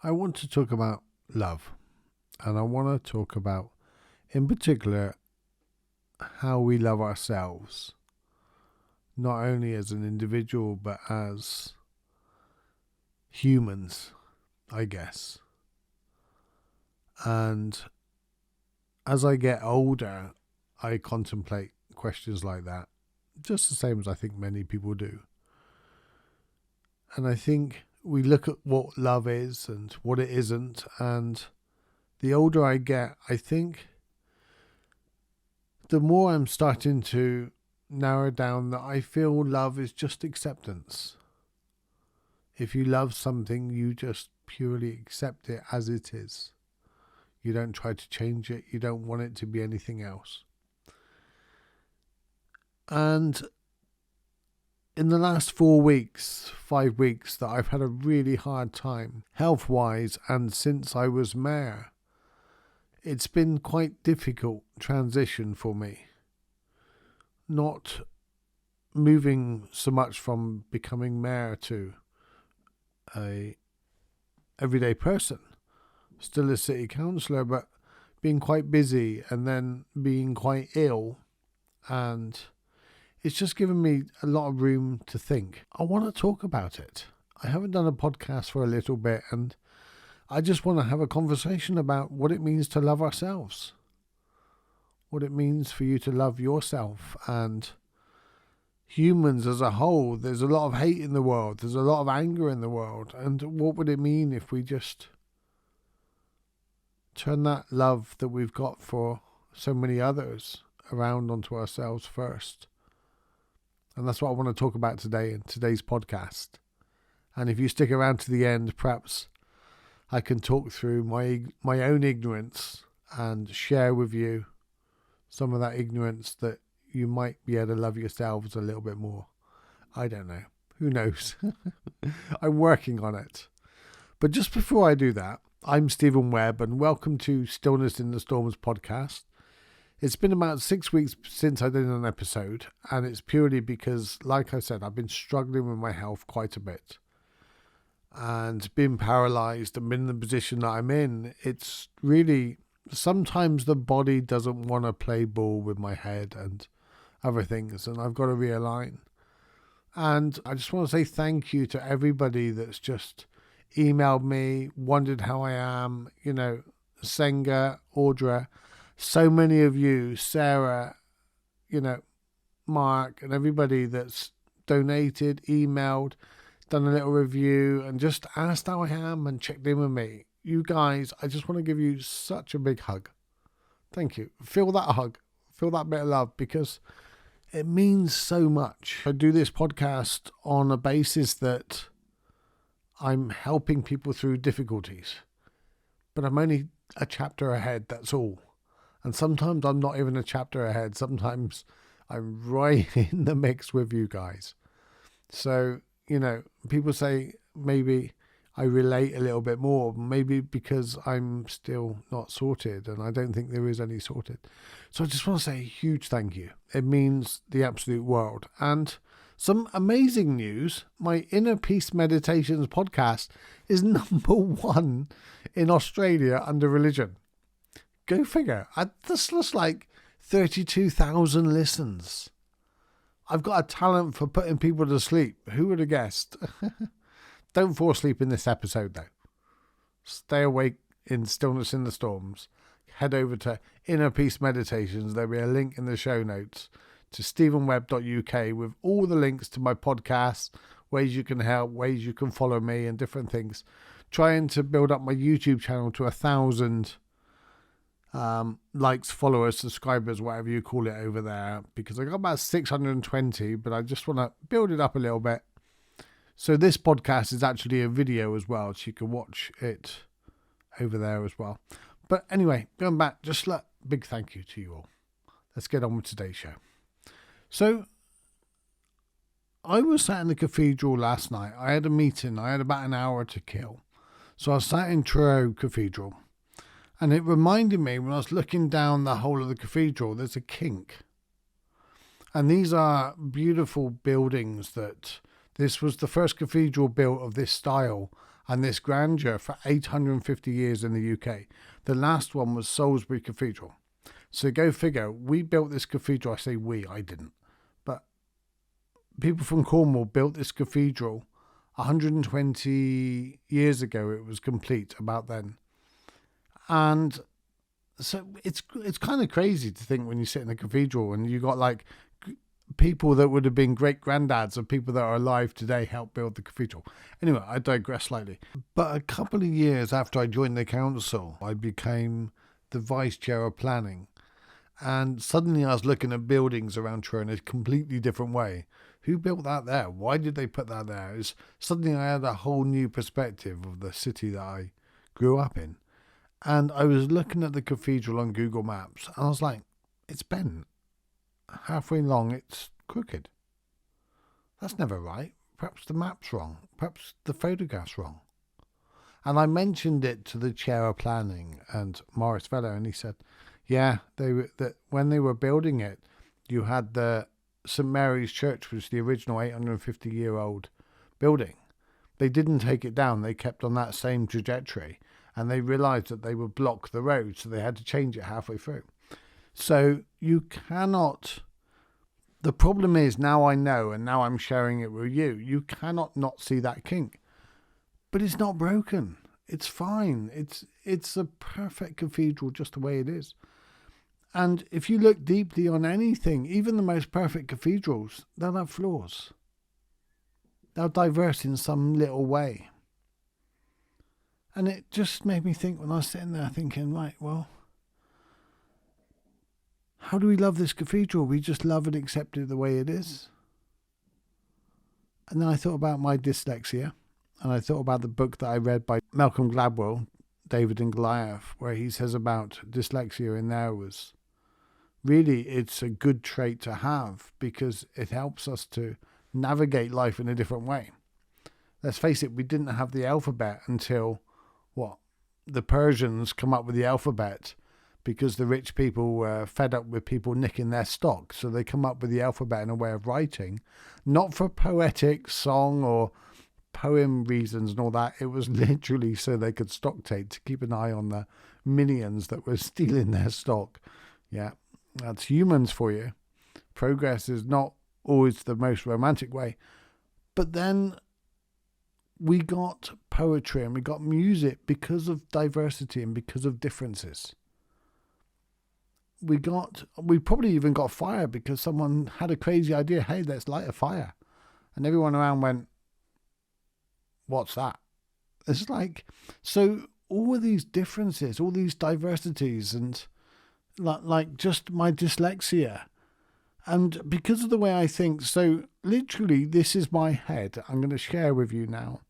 I want to talk about love, and I want to talk about, in particular, how we love ourselves, not only as an individual, but as humans, I guess. And as I get older, I contemplate questions like that, just the same as I think many people do. And I think we look at what love is and what it isn't, and the older I get, I think the more I'm starting to narrow down that I feel love is just acceptance. If you love something, you just purely accept it as it is. You don't try to change it. You don't want it to be anything else. And in the last 5 weeks, that I've had a really hard time, health-wise, and since I was mayor, it's been quite difficult transition for me. Not moving so much from becoming mayor to a everyday person, still a city councillor, but being quite busy and then being quite ill, and it's just given me a lot of room to think. I want to talk about it. I haven't done a podcast for a little bit, and I just want to have a conversation about what it means to love ourselves, what it means for you to love yourself and humans as a whole. There's a lot of hate in the world. There's a lot of anger in the world. And what would it mean if we just turn that love that we've got for so many others around onto ourselves first? And that's what I want to talk about today in today's podcast. And if you stick around to the end, perhaps I can talk through my own ignorance and share with you some of that ignorance that you might be able to love yourselves a little bit more. I don't know. Who knows? I'm working on it. But just before I do that, I'm Steven Webb, and welcome to Stillness in the Storms podcast. It's been about 6 weeks since I did an episode, and it's purely because, like I said, I've been struggling with my health quite a bit. And being paralysed and being in the position that I'm in, it's really, sometimes the body doesn't want to play ball with my head and other things, and I've got to realign. And I just want to say thank you to everybody that's just emailed me, wondered how I am, Senga, Audra, so many of you, Sarah, Mark, and everybody that's donated, emailed, done a little review, and just asked how I am and checked in with me. You guys, I just want to give you such a big hug. Thank you. Feel that hug. Feel that bit of love, because it means so much. I do this podcast on a basis that I'm helping people through difficulties, but I'm only a chapter ahead, that's all. And sometimes I'm not even a chapter ahead. Sometimes I'm right in the mix with you guys. So, people say maybe I relate a little bit more, maybe because I'm still not sorted, and I don't think there is any sorted. So I just want to say a huge thank you. It means the absolute world. And some amazing news, my Inner Peace Meditations podcast is number 1 in Australia under religion. Go figure. This looks like 32,000 listens. I've got a talent for putting people to sleep. Who would have guessed? Don't fall asleep in this episode, though. Stay awake in Stillness in the Storms. Head over to Inner Peace Meditations. There'll be a link in the show notes to stephenwebb.uk with all the links to my podcasts, ways you can help, ways you can follow me, and different things. Trying to build up my YouTube channel to 1,000 likes, followers, subscribers, whatever you call it over there, because I got about 620, but I just want to build it up a little bit. So this podcast is actually a video as well, so you can watch it over there as well. But anyway, going back, just a big thank you to you all. Let's get on with today's show. So I was sat in the cathedral last night. I had a meeting. I had about an hour to kill. So I was sat in Truest Cathedral. And it reminded me, when I was looking down the whole of the cathedral, there's a kink. And these are beautiful buildings that this was the first cathedral built of this style and this grandeur for 850 years in the UK. The last one was Salisbury Cathedral. So go figure, we built this cathedral. I say we, I didn't. But people from Cornwall built this cathedral 120 years ago. It was complete about then. And so it's kind of crazy to think when you sit in a cathedral and you got like people that would have been great granddads of people that are alive today helped build the cathedral. Anyway, I digress slightly. But a couple of years after I joined the council, I became the vice chair of planning. And suddenly I was looking at buildings around Truro in a completely different way. Who built that there? Why did they put that there? Suddenly I had a whole new perspective of the city that I grew up in. And I was looking at the cathedral on Google Maps and I was like, it's bent. Halfway long, it's crooked. That's never right. Perhaps the map's wrong. Perhaps the photograph's wrong. And I mentioned it to the chair of planning and Morris Fellow, and he said, yeah, when they were building it, you had the St. Mary's Church, which was the original 850-year-old building. They didn't take it down. They kept on that same trajectory, and they realised that they would block the road, so they had to change it halfway through. So you cannot... The problem is, now I know, and now I'm sharing it with you, you cannot not see that kink. But it's not broken. It's fine. It's a perfect cathedral just the way it is. And if you look deeply on anything, even the most perfect cathedrals, they'll have flaws. They'll diverse in some little way. And it just made me think when I was sitting there thinking, right, well, how do we love this cathedral? We just love and accept it the way it is. And then I thought about my dyslexia. And I thought about the book that I read by Malcolm Gladwell, David and Goliath, where he says about dyslexia in there was really it's a good trait to have because it helps us to navigate life in a different way. Let's face it, we didn't have the alphabet until, the Persians come up with the alphabet because the rich people were fed up with people nicking their stock. So they come up with the alphabet in a way of writing, not for poetic song or poem reasons and all that. It was literally so they could stock take to keep an eye on the minions that were stealing their stock. Yeah, that's humans for you. Progress is not always the most romantic way. But then we got poetry and we got music because of diversity and because of differences. We probably even got fire because someone had a crazy idea. Hey, let's light a fire. And everyone around went, what's that? It's like, so all of these differences, all these diversities, and like just my dyslexia. And because of the way I think, so literally this is my head I'm going to share with you now.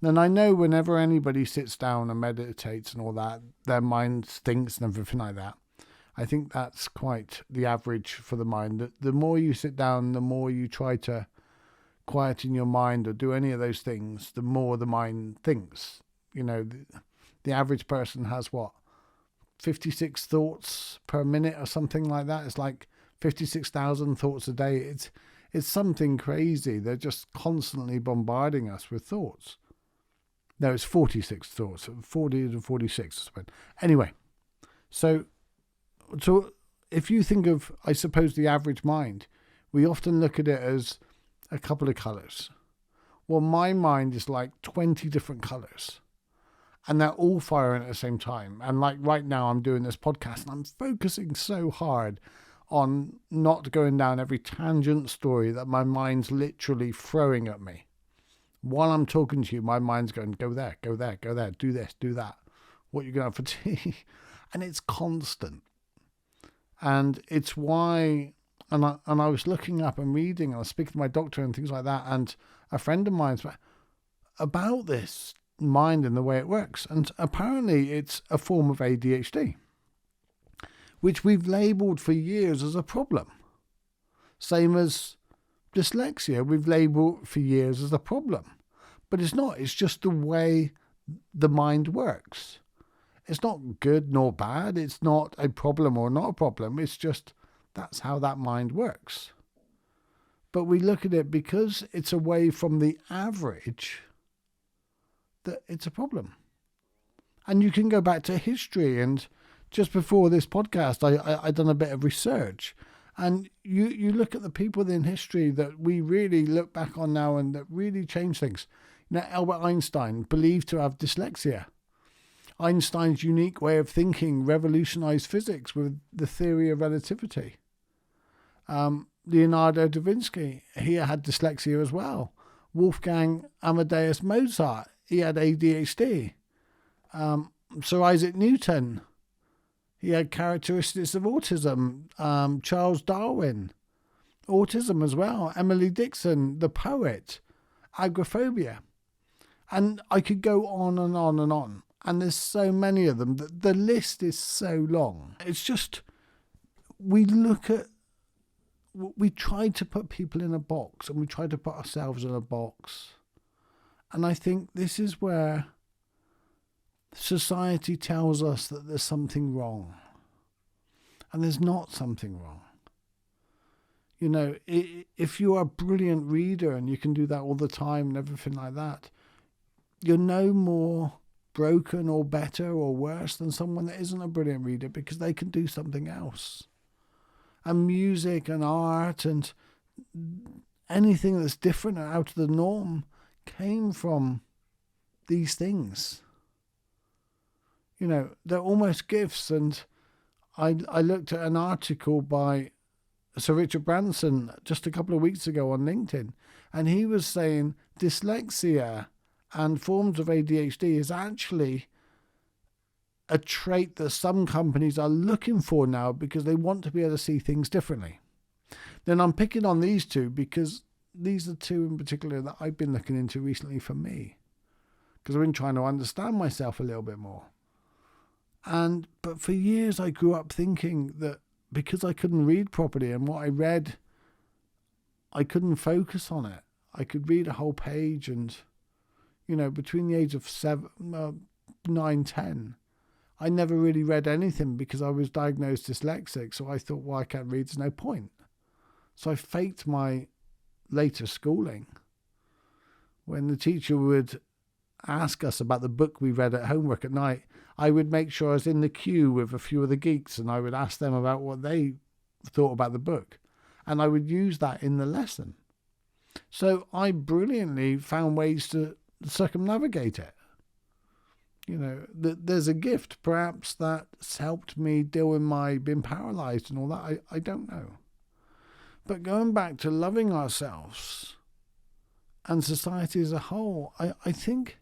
And I know whenever anybody sits down and meditates and all that, their mind thinks and everything like that. I think that's quite the average for the mind. The more you sit down, the more you try to quieten your mind or do any of those things, the more the mind thinks. You know, the average person has 56 thoughts per minute or something like that. It's like 56,000 thoughts a day. It's something crazy. They're just constantly bombarding us with thoughts. No, it's 46 thoughts, 40 to 46. Anyway, so if you think of, I suppose, the average mind, we often look at it as a couple of colours. Well, my mind is like 20 different colours. And they're all firing at the same time. And like right now I'm doing this podcast and I'm focusing so hard on not going down every tangent story that my mind's literally throwing at me. While I'm talking to you, my mind's going, go there, go there, go there, do this, do that. What are you going to have for tea? And it's constant. And it's why, and I was looking up and reading, and I was speaking to my doctor and things like that, and a friend of mine's about this mind and the way it works. And apparently it's a form of ADHD, which we've labelled for years as a problem. Same as dyslexia, we've labelled for years as a problem. But it's not, it's just the way the mind works. It's not good nor bad. It's not a problem or not a problem. It's just that's how that mind works. But we look at it because it's away from the average. that it's a problem. And you can go back to history, and just before this podcast, I done a bit of research, and you look at the people in history that we really look back on now and that really changed things. Albert Einstein, believed to have dyslexia. Einstein's unique way of thinking revolutionized physics with the theory of relativity. Leonardo da Vinci, he had dyslexia as well. Wolfgang Amadeus Mozart, he had ADHD. Sir Isaac Newton, he had characteristics of autism. Charles Darwin, autism as well. Emily Dickinson, the poet, agoraphobia. And I could go on and on and on. And there's so many of them that the list is so long. It's just, we try to put people in a box, and we try to put ourselves in a box. And I think this is where society tells us that there's something wrong. And there's not something wrong. If you are a brilliant reader and you can do that all the time and everything like that, you're no more broken or better or worse than someone that isn't a brilliant reader, because they can do something else. And music and art and anything that's different and out of the norm came from these things. They're almost gifts. And I looked at an article by Sir Richard Branson just a couple of weeks ago on LinkedIn, and he was saying dyslexia and forms of ADHD is actually a trait that some companies are looking for now because they want to be able to see things differently. Then I'm picking on these two because these are two in particular that I've been looking into recently for me, because I've been trying to understand myself a little bit more. But for years I grew up thinking that because I couldn't read properly, and what I read, I couldn't focus on it. I could read a whole page, and between the age of 9, 10, I never really read anything because I was diagnosed dyslexic. So I thought, well, I can't read, there's no point. So I faked my later schooling. When the teacher would ask us about the book we read at homework at night, I would make sure I was in the queue with a few of the geeks, and I would ask them about what they thought about the book. And I would use that in the lesson. So I brilliantly found ways to circumnavigate it. There's a gift perhaps that's helped me deal with my being paralyzed and all that. I don't know. But going back to loving ourselves and society as a whole, I think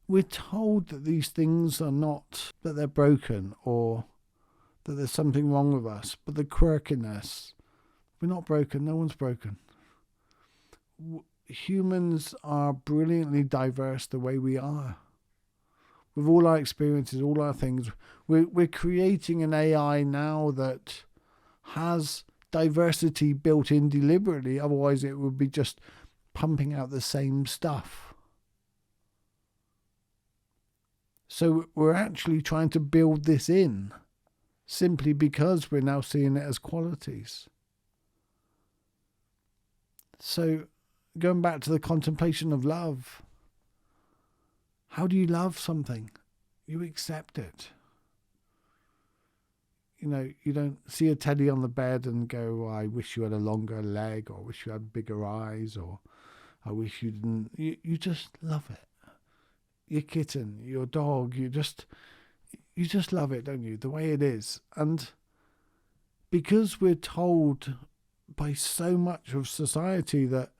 we're told that these things are not, that they're broken or that there's something wrong with us. But the quirkiness, we're not broken. No one's broken. Humans are brilliantly diverse the way we are. With all our experiences, all our things, we're creating an AI now that has diversity built in deliberately. Otherwise, it would be just pumping out the same stuff. So we're actually trying to build this in simply because we're now seeing it as qualities. So going back to the contemplation of love, how do you love something? You accept it. You don't see a teddy on the bed and go, oh, I wish you had a longer leg, or I wish you had bigger eyes, or I wish you didn't. You just love it. Your kitten, your dog, you just love it, don't you? The way it is. And because we're told by so much of society that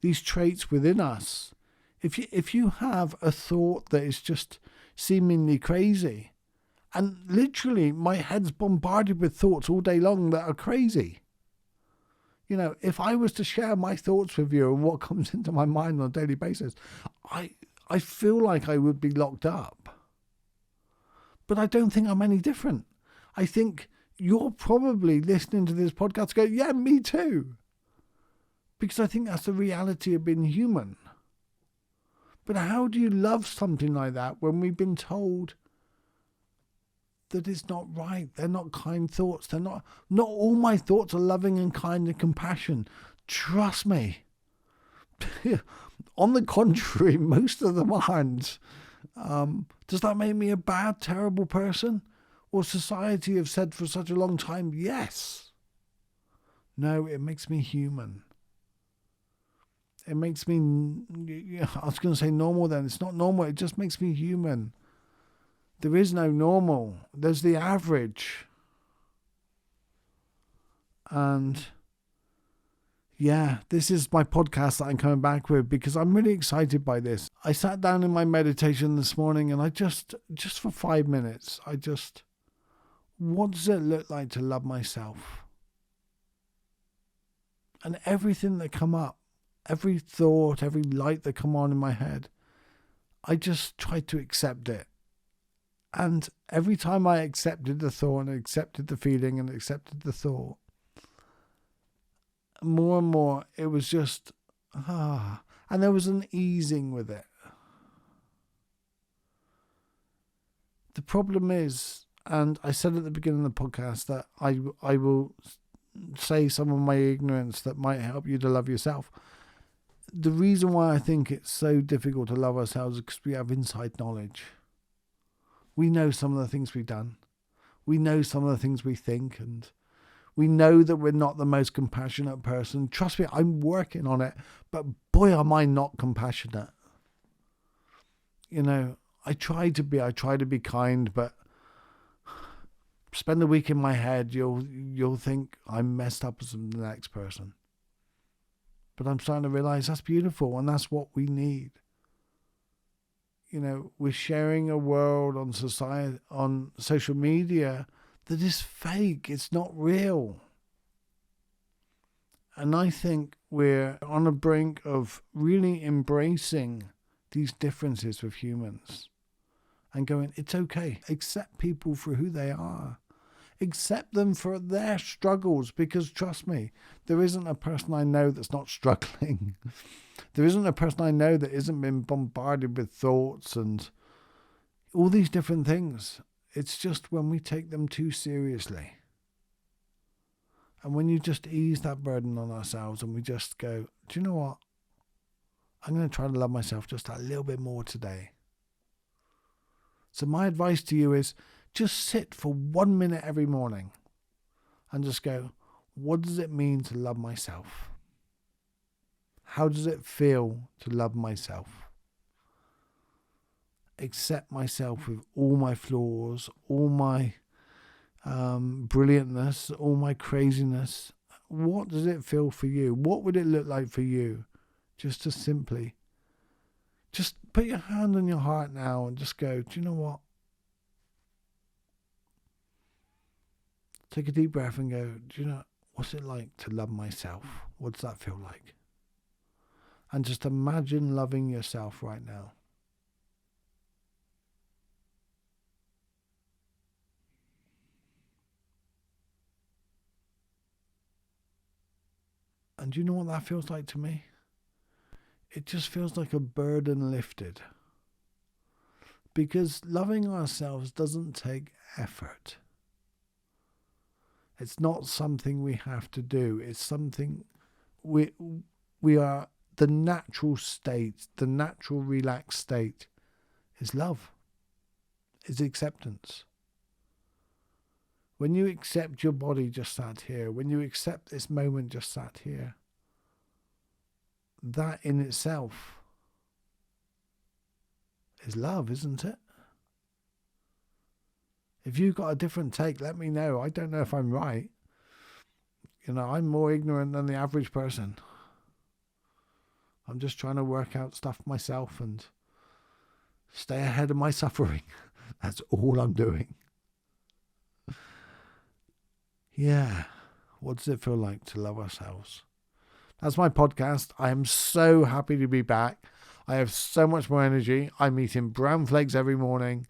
these traits within us, if you have a thought that is just seemingly crazy, and literally my head's bombarded with thoughts all day long that are crazy. If I was to share my thoughts with you and what comes into my mind on a daily basis, I feel like I would be locked up. But I don't think I'm any different. I think you're probably listening to this podcast going, yeah, me too. Because I think that's the reality of being human. But how do you love something like that when we've been told that it's not right? They're not kind thoughts. They're not all my thoughts are loving and kind and compassion. Trust me. On the contrary, most of them aren't. Does that make me a bad, terrible person? Or society have said for such a long time, yes. No, it makes me human. It makes me, I was going to say normal then. It's not normal. It just makes me human. There is no normal. There's the average. And yeah, this is my podcast that I'm coming back with because I'm really excited by this. I sat down in my meditation this morning and I just for 5 minutes, what does it look like to love myself? And everything that come up, every thought, every light that come on in my head, I just tried to accept it. And every time I accepted the thought and accepted the feeling and accepted the thought, more and more it was just, and there was an easing with it. The problem is, and I said at the beginning of the podcast that I will say some of my ignorance that might help you to love yourself. The reason why I think it's so difficult to love ourselves is because we have inside knowledge. We know some of the things we've done. We know some of the things we think, and we know that we're not the most compassionate person. Trust me, I'm working on it, but boy, am I not compassionate. You know, I try to be kind, but spend a week in my head, you'll think I'm messed up as the next person. But I'm starting to realize that's beautiful, and that's what we need. You know, we're sharing a world on society, on social media, that is fake. It's not real. And I think we're on a brink of really embracing these differences with humans and going, it's okay. Accept people for who they are. Accept them for their struggles, because trust me, there isn't a person I know that's not struggling. There isn't a person I know that isn't been bombarded with thoughts and all these different things. It's just when we take them too seriously. And when you just ease that burden on ourselves and we just go, do you know what? I'm going to try to love myself just a little bit more today. So my advice to you is just sit for 1 minute every morning and just go, what does it mean to love myself? How does it feel to love myself? Accept myself with all my flaws, all my brilliantness, all my craziness. What does it feel for you? What would it look like for you? Just to simply, just put your hand on your heart now and just go, do you know what? Take a deep breath and go, do you know, what's it like to love myself? What does that feel like? And just imagine loving yourself right now. And do you know what that feels like to me? It just feels like a burden lifted. Because loving ourselves doesn't take effort. It's not something we have to do. It's something we are, the natural state, the natural relaxed state is love, is acceptance. When you accept your body just sat here, when you accept this moment just sat here, that in itself is love, isn't it? If you've got a different take, let me know. I don't know if I'm right. You know, I'm more ignorant than the average person. I'm just trying to work out stuff myself and stay ahead of my suffering. That's all I'm doing. Yeah. What does it feel like to love ourselves? That's my podcast. I am so happy to be back. I have so much more energy. I'm eating brown flakes every morning.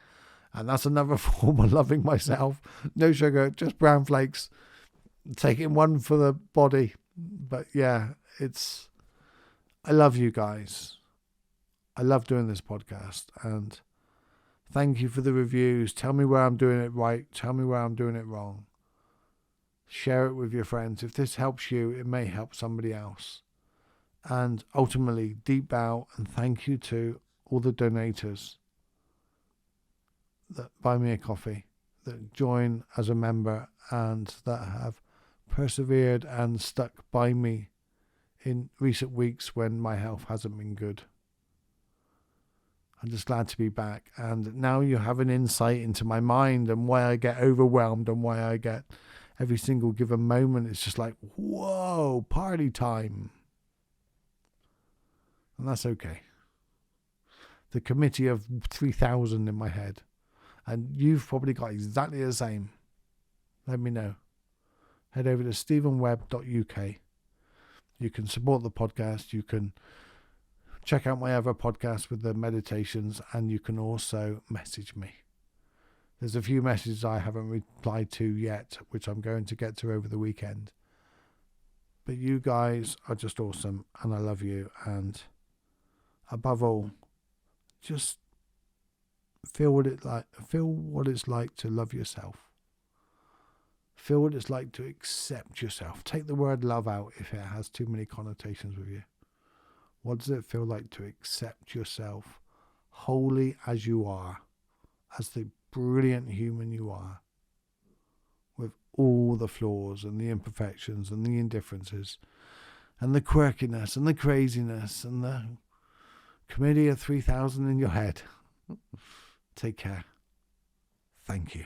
And that's another form of loving myself. No sugar, just brown flakes. Taking one for the body. But yeah, I love you guys. I love doing this podcast. And thank you for the reviews. Tell me where I'm doing it right. Tell me where I'm doing it wrong. Share it with your friends. If this helps you, it may help somebody else. And ultimately, deep bow and thank you to all the donators that buy me a coffee, that join as a member, and that have persevered and stuck by me in recent weeks when my health hasn't been good. I'm just glad to be back. And now you have an insight into my mind and why I get overwhelmed and why I get every single given moment. It's just like, whoa, party time. And that's okay. The committee of 3,000 in my head. And you've probably got exactly the same. Let me know. Head over to stephenwebb.uk. You can support the podcast. You can check out my other podcast with the meditations. And you can also message me. There's a few messages I haven't replied to yet, which I'm going to get to over the weekend. But you guys are just awesome. And I love you. And above all, just feel what it's like to love yourself. Feel what it's like to accept yourself. Take the word love out if it has too many connotations with you. What does it feel like to accept yourself wholly as you are, as the brilliant human you are, with all the flaws and the imperfections and the indifferences and the quirkiness and the craziness and the committee of 3,000 in your head. Take care. Thank you.